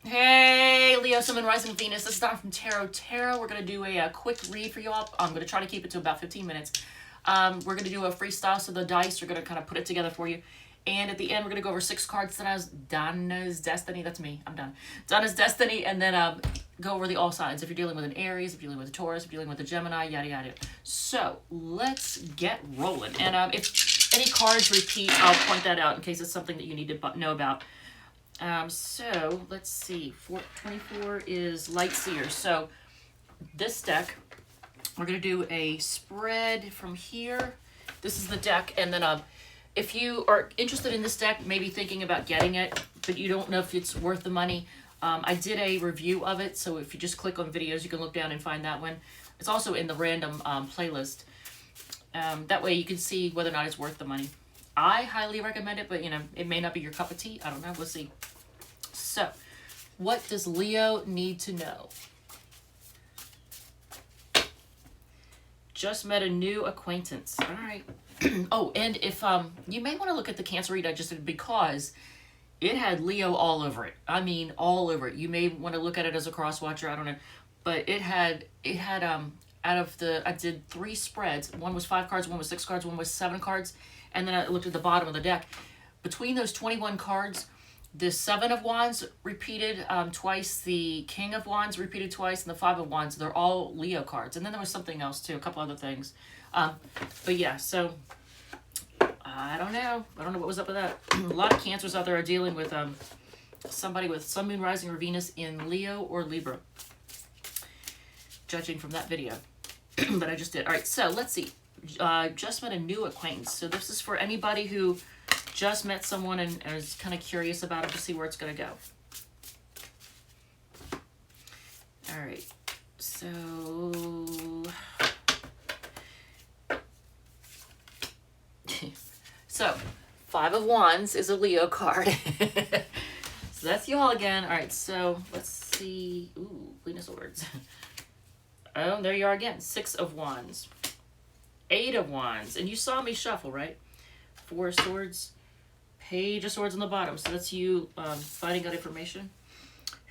Hey, Leo, Sun, Moon, Rising, Venus. This is Donna from Tarot. We're going to do a quick read for y'all. I'm going to try to keep it to about 15 minutes. We're going to do a freestyle, so the dice are going to kind of put it together for you. And at the end, we're going to go over 6 cards. Donna's Destiny. That's me. I'm done. Donna's Destiny. And then go over the all signs. If you're dealing with an Aries, if you're dealing with a Taurus, if you're dealing with a Gemini, yada, yada. So, let's get rolling. And if any cards repeat, I'll point that out in case it's something that you need to know about. So let's see, 24 is Light Seers. So this deck, we're going to do a spread from here. This is the deck. And then if you are interested in this deck, maybe thinking about getting it, but you don't know if it's worth the money, I did a review of it. So if you just click on videos, you can look down and find that one. It's also in the random playlist. That way you can see whether or not it's worth the money. I highly recommend it, but, you know, it may not be your cup of tea. I don't know. We'll see. So, what does Leo need to know? Just met a new acquaintance. All right. Oh, and if you may want to look at the Cancer read I just did because it had Leo all over it. I mean, all over it. You may want to look at it as a cross watcher. I don't know, but it had out of the I did 3 spreads. One was 5 cards. One was 6 cards. One was 7 cards. And then I looked at the bottom of the deck. Between those 21 cards, the 7 of Wands repeated twice, the King of Wands repeated twice, and the 5 of Wands. They're all Leo cards. And then there was something else too, a couple other things. But yeah, so I don't know. I don't know what was up with that. A lot of Cancers out there are dealing with somebody with Sun, Moon, Rising, or Venus in Leo or Libra, judging from that video that I just did. All right, so let's see. Just met a new acquaintance. So this is for anybody who just met someone and is kind of curious about it to see where it's going to go. All right. So 5 of Wands is a Leo card. So that's y'all again. All right. So let's see. Ooh, Queen of Swords. Oh, there you are again. 6 of Wands. 8 of Wands. And you saw me shuffle, right? 4 of Swords. Page of Swords on the bottom. So that's you finding out information.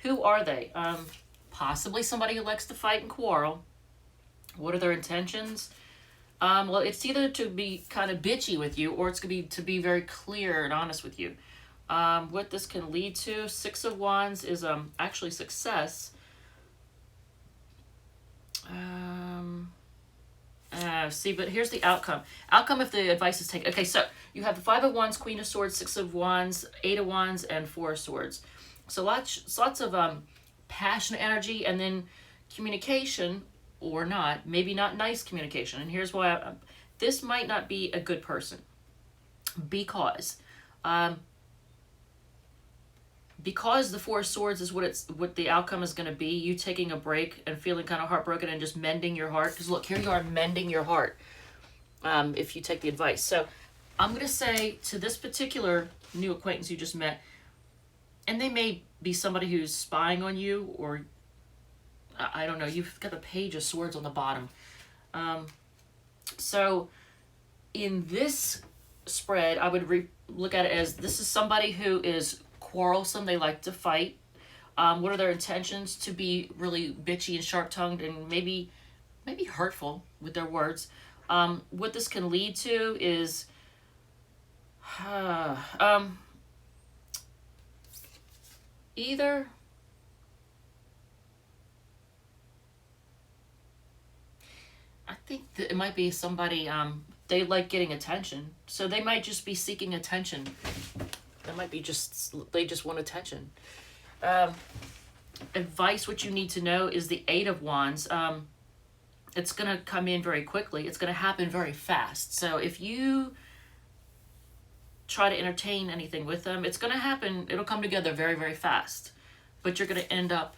Who are they? Possibly somebody who likes to fight and quarrel. What are their intentions? Well, it's either to be kind of bitchy with you or it's going to be very clear and honest with you. What this can lead to, 6 of Wands is actually success. See, but here's the outcome. Outcome if the advice is taken. Okay, so you have the 5 of Wands, Queen of Swords, 6 of Wands, 8 of Wands, and 4 of Swords. So lots of passionate energy, and then communication or not, maybe not nice communication. And here's why this might not be a good person, because the 4 of Swords is what the outcome is going to be. You taking a break and feeling kind of heartbroken and just mending your heart. Because look, here you are mending your heart if you take the advice. So I'm going to say to this particular new acquaintance you just met, and they may be somebody who's spying on you, or I don't know, you've got the Page of Swords on the bottom. So in this spread, I would look at it as this is somebody who is quarrelsome. They like to fight. What are their intentions? To be really bitchy and sharp-tongued and maybe hurtful with their words. What this can lead to is either I think that it might be somebody they like getting attention, so they might just be seeking attention. That might be they just want attention. Advice, what you need to know is the 8 of Wands. It's going to come in very quickly. It's going to happen very fast. So if you try to entertain anything with them, it's going to happen. It'll come together very, very fast. But you're going to end up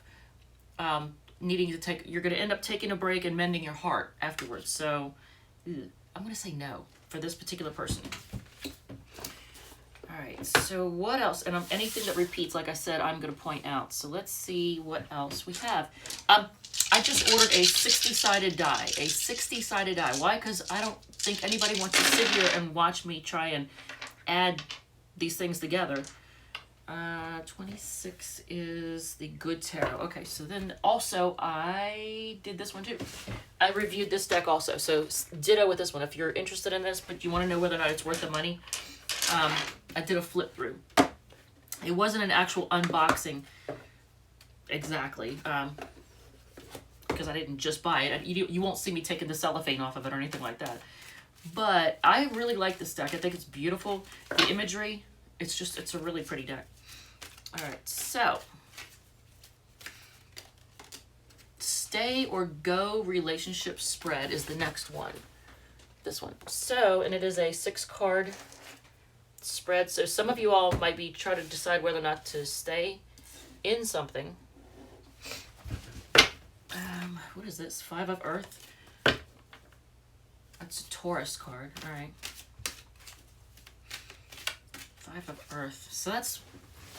you're going to end up taking a break and mending your heart afterwards. So I'm going to say no for this particular person. All right, so what else? And anything that repeats, like I said, I'm going to point out. So let's see what else we have. I just ordered a 60-sided die. A 60-sided die. Why? Because I don't think anybody wants to sit here and watch me try and add these things together. 26 is the good tarot. Okay, so then also I did this one too. I reviewed this deck also. So ditto with this one. If you're interested in this, but you want to know whether or not it's worth the money, I did a flip through. It wasn't an actual unboxing exactly, because I didn't just buy it. You won't see me taking the cellophane off of it or anything like that. But I really like this deck. I think it's beautiful. The imagery, it's a really pretty deck. All right, so stay or go relationship spread is the next one. This one. So, and it is a 6-card spread. So some of you all might be trying to decide whether or not to stay in something. What is this? 5 of Earth. That's a Taurus card. All right. 5 of Earth. So that's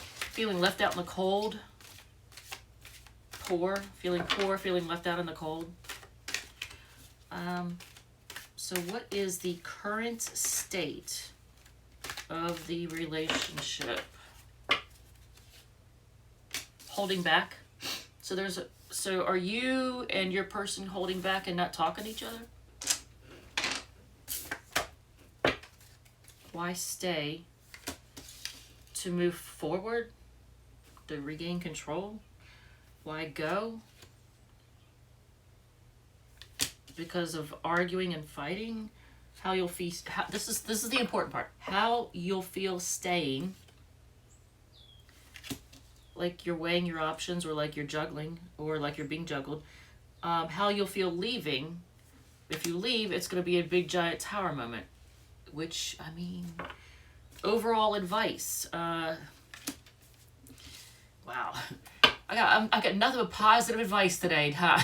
feeling left out in the cold. Poor, feeling left out in the cold. So what is the current state of the relationship? Holding back. So are you and your person holding back and not talking to each other? Why stay? To move forward? To regain control? Why go? Because of arguing and fighting? How you'll feel? This is the important part. How you'll feel staying? Like you're weighing your options, or like you're juggling, or like you're being juggled. How you'll feel leaving? If you leave, it's going to be a big giant tower moment. Which, I mean, overall advice. Wow. I got nothing but positive advice today, huh?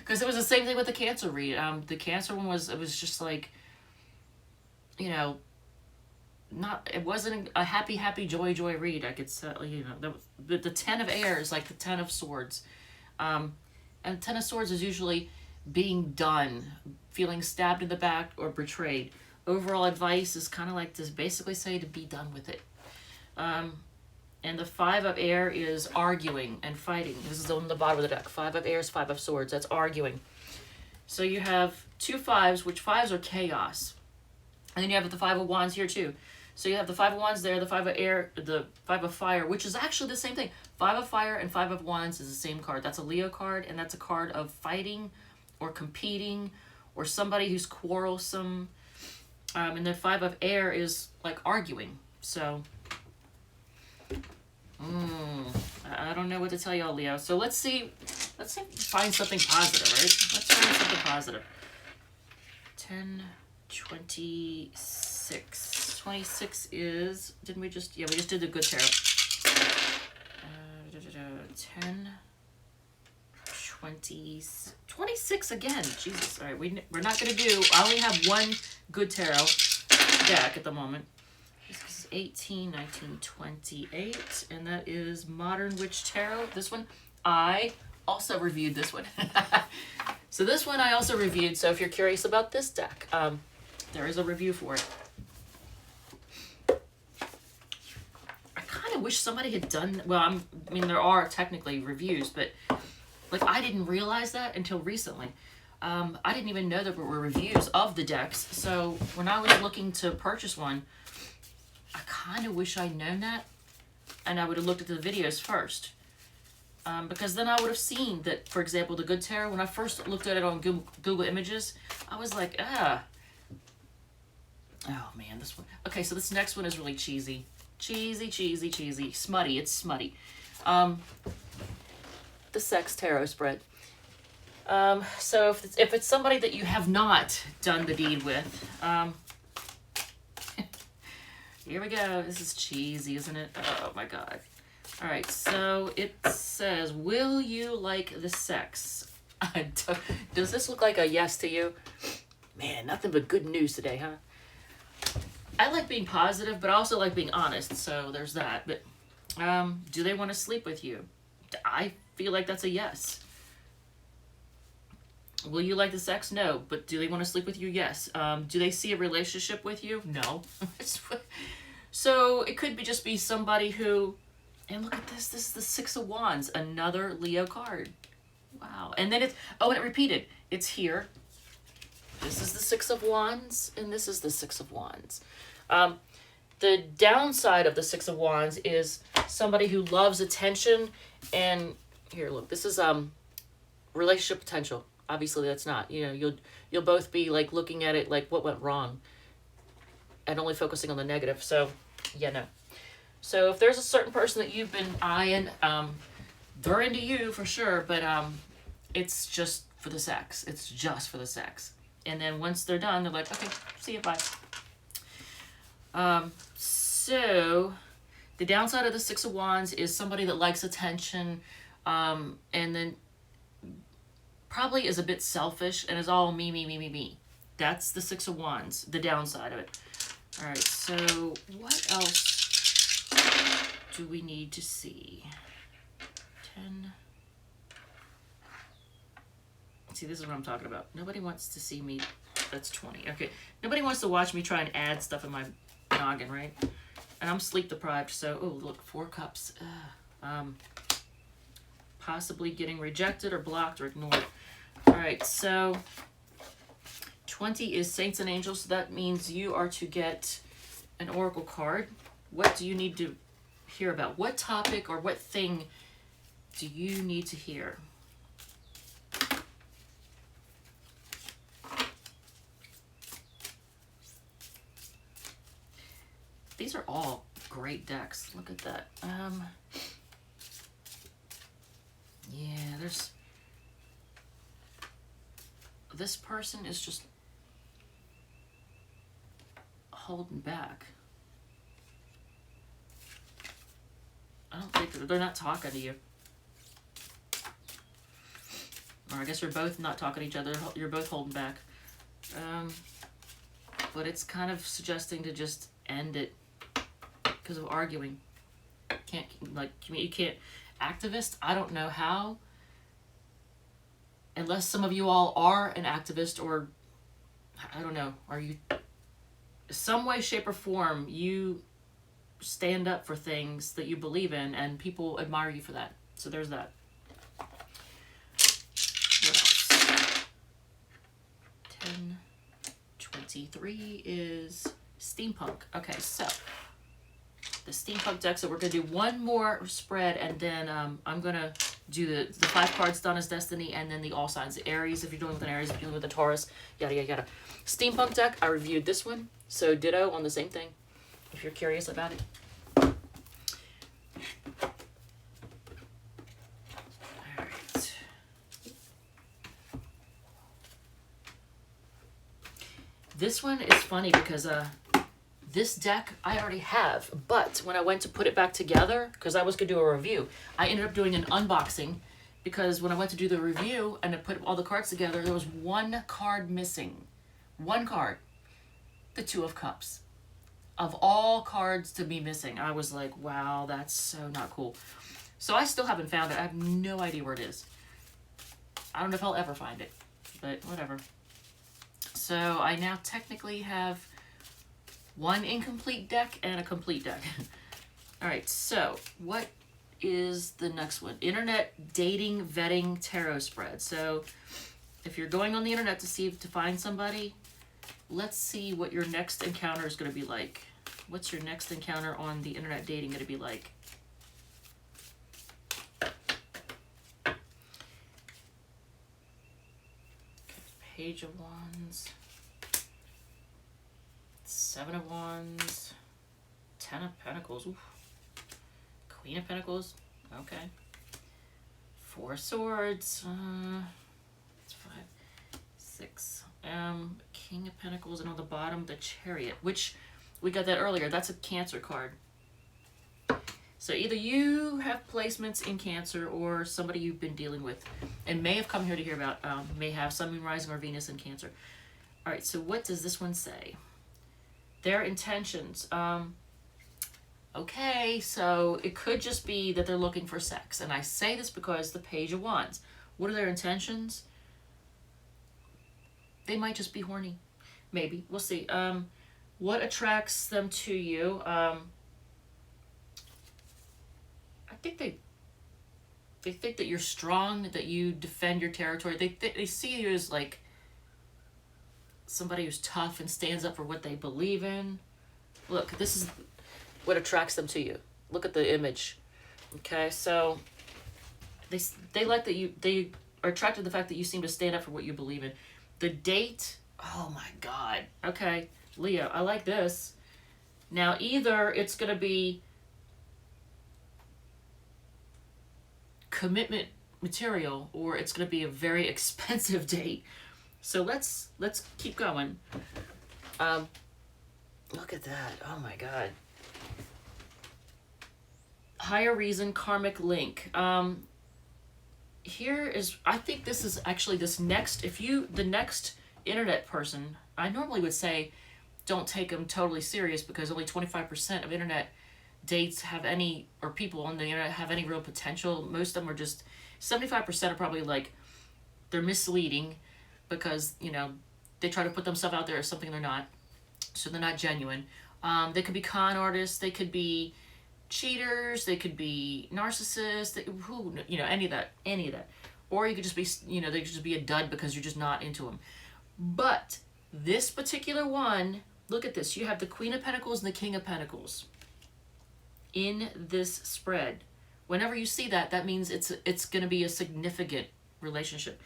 Because it was the same thing with the Cancer read. The Cancer one was just like, you know, it wasn't a happy joy read. I could say, you know, the 10 of Air is like the 10 of Swords, and 10 of Swords is usually being done, feeling stabbed in the back or betrayed. Overall advice is kind of like to basically say to be done with it. And the 5 of Air is arguing and fighting. This is on the bottom of the deck. 5 of Air is 5 of Swords. That's arguing. So you have 2 5s, which 5s are chaos. And then you have the 5 of Wands here too. So you have the 5 of Wands there, the 5 of Air, the 5 of Fire, which is actually the same thing. 5 of Fire and 5 of Wands is the same card. That's a Leo card, and that's a card of fighting or competing or somebody who's quarrelsome. And then 5 of Air is like arguing. So, I don't know what to tell y'all, Leo. So let's see, find something positive, right? Let's find something positive. 10, 26. 26 is, didn't we just, yeah, we just did the good tarot. 10, 20, 26 again. Jesus, all right, we're not going to do, I only have one good tarot deck at the moment. This is 18, 19, 28, and that is Modern Witch Tarot. This one, I also reviewed this one. So this one I also reviewed, so if you're curious about this deck, there is a review for it. I kind of wish somebody had done, well, I mean, there are technically reviews, but like I didn't realize that until recently. I didn't even know there were reviews of the decks, so when I was looking to purchase one, I kind of wish I'd known that, and I would have looked at the videos first. Because then I would have seen that, for example, the Good Tarot, when I first looked at it on Google Images, I was like, oh man, this one. Okay, so this next one is really cheesy. Cheesy. Smutty, it's smutty. The Sex Tarot spread. So if it's somebody that you have not done the deed with, here we go. This is cheesy, isn't it? Oh my God. All right, so it says, will you like the sex? Does this look like a yes to you? Man, nothing but good news today, huh? I like being positive, but I also like being honest, so there's that. But do they want to sleep with you? I feel like that's a yes. Will you like the sex? No. But do they want to sleep with you? Yes. Do they see a relationship with you? No. So it could be just be somebody who, and look at this. This is the Six of Wands, another Leo card. Wow. And then it's, oh, and it repeated. It's here. This is the Six of Wands, and this is the Six of Wands. The downside of the Six of Wands is somebody who loves attention. And here, look, this is relationship potential. Obviously, that's not. You know, you'll both be like looking at it like what went wrong, and only focusing on the negative. So, yeah, no. So if there's a certain person that you've been eyeing, they're into you for sure, but it's just for the sex. It's just for the sex. And then once they're done, they're like, okay, see you, bye. So the downside of the Six of Wands is somebody that likes attention, and then probably is a bit selfish and is all me, me, me, me, me. That's the Six of Wands, the downside of it. All right, so what else do we need to see? 10. See, this is what I'm talking about. Nobody wants to see me. That's 20. Okay. Nobody wants to watch me try and add stuff in my noggin, right? And I'm sleep deprived, so, oh, look, 4 cups. Possibly getting rejected or blocked or ignored. All right, so 20 is Saints and Angels, so that means you are to get an oracle card. What do you need to hear about? What topic or what thing do you need to hear? These are all great decks. Look at that. Yeah, there's... This person is just holding back. I don't think they're not talking to you. Or I guess you're both not talking to each other. You're both holding back. But it's kind of suggesting to just end it because of arguing. You can't. Activist, I don't know how. Unless some of you all are an activist, or I don't know, are you some way, shape, or form you stand up for things that you believe in and people admire you for that. So there's that. What else? 10, 23 is steampunk. Okay, so the steampunk deck. So we're going to do one more spread, and then I'm going to do the 5 cards done as Destiny, and then the all signs, the Aries, if you're dealing with an Aries, if you're dealing with a Taurus, yada, yada, yada. Steampunk deck, I reviewed this one, so ditto on the same thing, if you're curious about it. Alright. This one is funny because this deck I already have, but when I went to put it back together, because I was going to do a review, I ended up doing an unboxing, because when I went to do the review and to put all the cards together, there was one card missing. One card. The Two of Cups. Of all cards to be missing, I was like, wow, that's so not cool. So I still haven't found it. I have no idea where it is. I don't know if I'll ever find it, but whatever. So I now technically have one incomplete deck and a complete deck. All right, so what is the next one? Internet dating vetting tarot spread. So if you're going on the internet to find somebody, let's see what your next encounter is going to be like. What's your next encounter on the internet dating going to be like? Page of Wands. 7 of Wands, 10 of Pentacles, oof. Queen of Pentacles, okay. 4 of Swords, it's 5, 6, King of Pentacles, and on the bottom, the Chariot, which we got that earlier. That's a Cancer card. So either you have placements in Cancer, or somebody you've been dealing with and may have come here to hear about, may have Sun, Moon, Rising, or Venus in Cancer. All right, so what does this one say? Their intentions. Okay, so it could just be that they're looking for sex. And I say this because the Page of Wands. What are their intentions? They might just be horny. Maybe. We'll see. What attracts them to you? I think they think that you're strong, that you defend your territory. They see you as like somebody who's tough and stands up for what they believe in. Look, this is what attracts them to you. Look at the image. Okay, so they like that they are attracted to the fact that you seem to stand up for what you believe in. The date, oh my God. Okay, Leo, I like this. Now, either it's going to be commitment material or it's going to be a very expensive date. So let's keep going. Look at that. Oh my God. Higher reason, karmic link. Here is, I think this is actually this next, the next internet person, I normally would say don't take them totally serious because only 25% of internet dates have any, or people on the internet have any real potential. Most of them are just, 75% are probably like, they're misleading because, you know, they try to put themselves out there as something they're not. So they're not genuine. They could be con artists, they could be cheaters, they could be narcissists, any of that. Or you could just be, they could just be a dud because you're just not into them. But this particular one, look at this. You have the Queen of Pentacles and the King of Pentacles in this spread. Whenever you see that, that means it's going to be a significant relationship.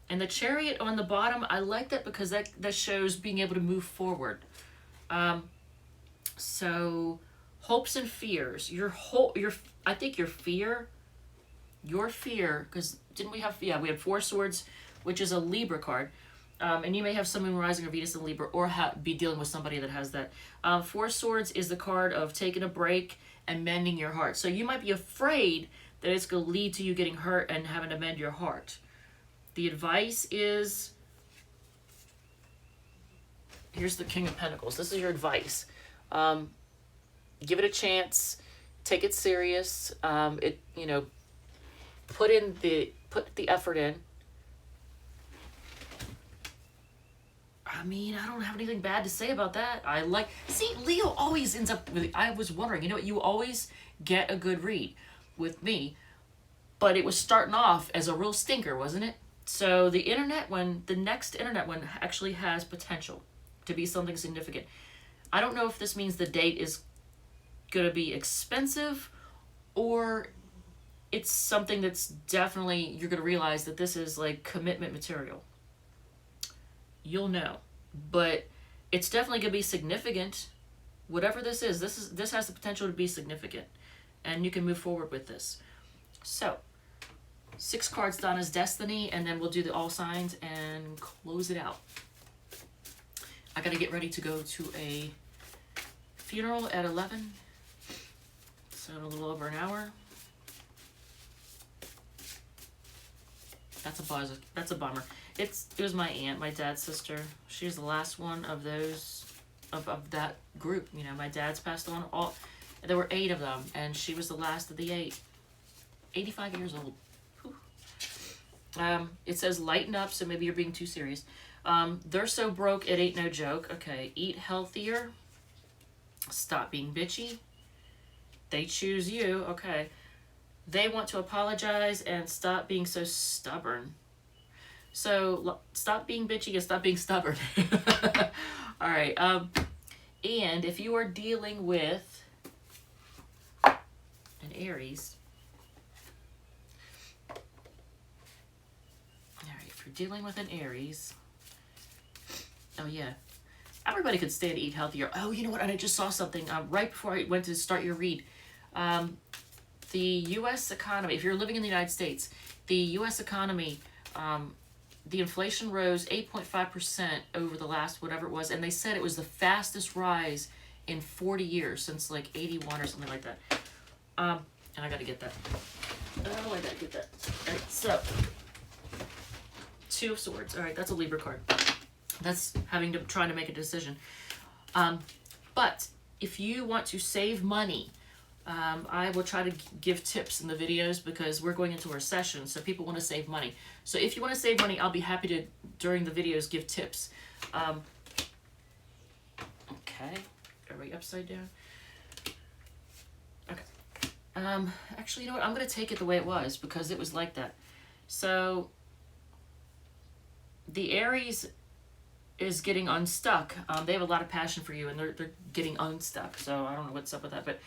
And the Chariot on the bottom, I like that because that shows being able to move forward. So hopes and fears. I think your fear, because didn't we have, we had Four Swords, which is a Libra card. And you may have Sun, Moon, Rising, or Venus in Libra, or be dealing with somebody that has that. Four Swords is the card of taking a break and mending your heart. So you might be afraid that it's going to lead to you getting hurt and having to mend your heart. The advice is, here's the King of Pentacles. This is your advice. Give it a chance. Take it serious. Put the effort in. I mean, I don't have anything bad to say about that. See, Leo always ends up with, I was wondering, you always get a good read with me, but it was starting off as a real stinker, wasn't it? So the next internet one actually has potential to be something significant. I don't know if this means the date is going to be expensive or it's something that's definitely, you're going to realize that this is like commitment material. You'll know, but it's definitely going to be significant. Whatever this is, this has the potential to be significant, and you can move forward with this. So 6 cards, Donna's Destiny, and then we'll do the all signs and close it out. I got to get ready to go to a funeral at 11, so in a little over an hour. That's a bummer. It was my aunt, my dad's sister. She was the last one of those, of that group. My dad's passed on. There were 8 of them, and she was the last of the 8. 85 years old. Whew. It says lighten up, so maybe you're being too serious. They're so broke, it ain't no joke. Okay, eat healthier. Stop being bitchy. They choose you. Okay. They want to apologize and stop being so stubborn. So stop being bitchy and stop being stubborn. All right. And if you are dealing with an Aries, if you're dealing with an Aries, oh yeah, everybody could stand to eat healthier. Oh, you know what? And I just saw something right before I went to start your read. The U.S. economy, if you're living in the United States, the U.S. economy, the inflation rose 8.5% over the last whatever it was, and they said it was the fastest rise in 40 years, since like 81 or something like that. And I gotta get that. Oh, I gotta get that. All right, so 2 of Swords. All right, that's a Libra card. That's trying to make a decision. But if you want to save money, I will try to give tips in the videos because we're going into a recession, so people want to save money. So if you want to save money, I'll be happy to, during the videos, give tips. Okay. Are we upside down? Okay. Actually, you know what? I'm going to take it the way it was because it was like that. So, the Aries is getting unstuck. They have a lot of passion for you, and they're getting unstuck. So, I don't know what's up with that. But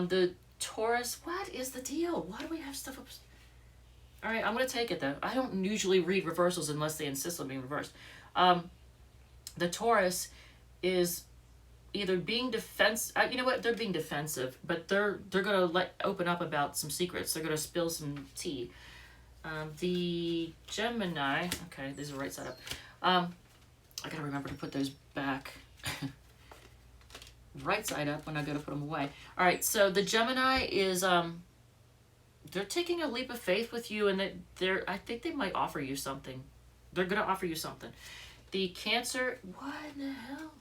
the Taurus, what is the deal? Why do we have stuff up? All right, I'm going to take it, though. I don't usually read reversals unless they insist on being reversed. The Taurus is either being you know what? They're being defensive, but they're going to open up about some secrets. They're going to spill some tea. The Gemini, okay, these are right side up. I got to remember to put those back right side up when I go to put them away. All right, so the Gemini is, they're taking a leap of faith with you, and I think they might offer you something. They're going to offer you something. The Cancer, what in the hell?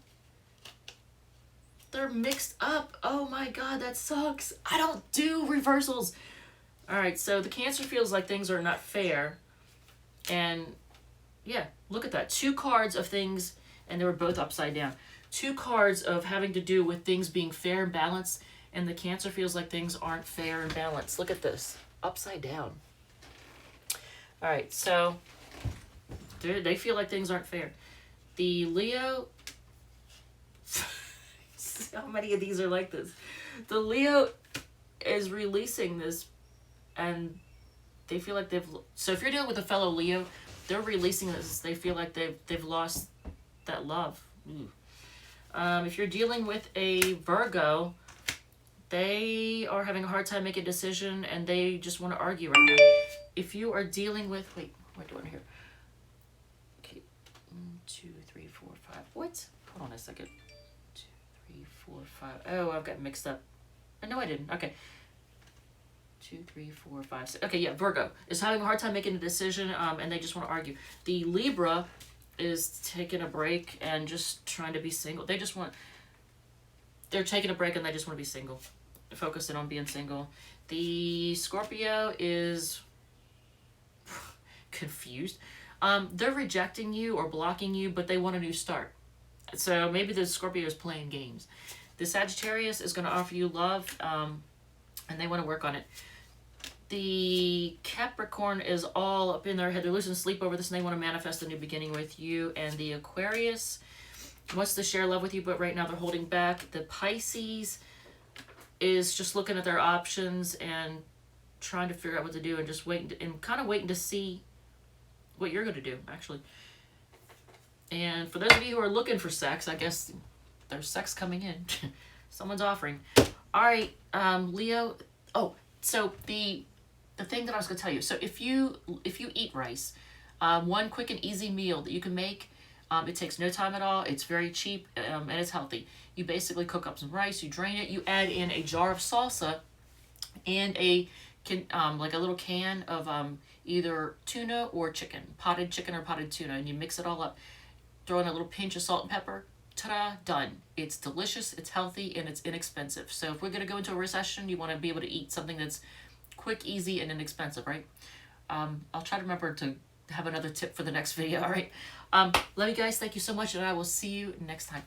They're mixed up. Oh my God, that sucks. I don't do reversals. All right, so the Cancer feels like things are not fair. And yeah, look at that. 2 cards of things, and they were both upside down. 2 cards of having to do with things being fair and balanced, and the Cancer feels like things aren't fair and balanced. Look at this. Upside down. All right, so they feel like things aren't fair. The Leo, how many of these are like this? The Leo is releasing this, and they feel like so if you're dealing with a fellow Leo, they're releasing this. They feel like they've lost that love. If you're dealing with a Virgo, they are having a hard time making a decision, and they just want to argue right now. If you are dealing with, wait, what do I do here? Okay, 1, 2, 3, 4, 5. What? Hold on a second. 2, 3, 4, 5. Oh, I've got mixed up. No, I didn't. Okay. 2, 3, 4, 5, 6. Okay, yeah, Virgo is having a hard time making a decision, and they just want to argue. The Libra is taking a break and just trying to be single. They're taking a break and they just want to be single. Focusing on being single. The Scorpio is confused. They're rejecting you or blocking you, but they want a new start. So maybe the Scorpio is playing games. The Sagittarius is going to offer you love, and they want to work on it. The Capricorn is all up in their head. They're losing sleep over this, and they want to manifest a new beginning with you. And the Aquarius wants to share love with you, but right now they're holding back. The Pisces is just looking at their options and trying to figure out what to do, and just waiting to see what you're going to do, actually. And for those of you who are looking for sex, I guess there's sex coming in. Someone's offering. All right, Leo. Oh, so the thing that I was going to tell you. So if you eat rice, one quick and easy meal that you can make, it takes no time at all. It's very cheap, and it's healthy. You basically cook up some rice, you drain it, you add in a jar of salsa, and like a little can of either tuna or chicken, potted chicken or potted tuna, and you mix it all up. Throw in a little pinch of salt and pepper. Ta-da, done. It's delicious, it's healthy, and it's inexpensive. So if we're going to go into a recession, you want to be able to eat something that's quick, easy, and inexpensive, right? I'll try to remember to have another tip for the next video, all right? Love you guys. Thank you so much, and I will see you next time.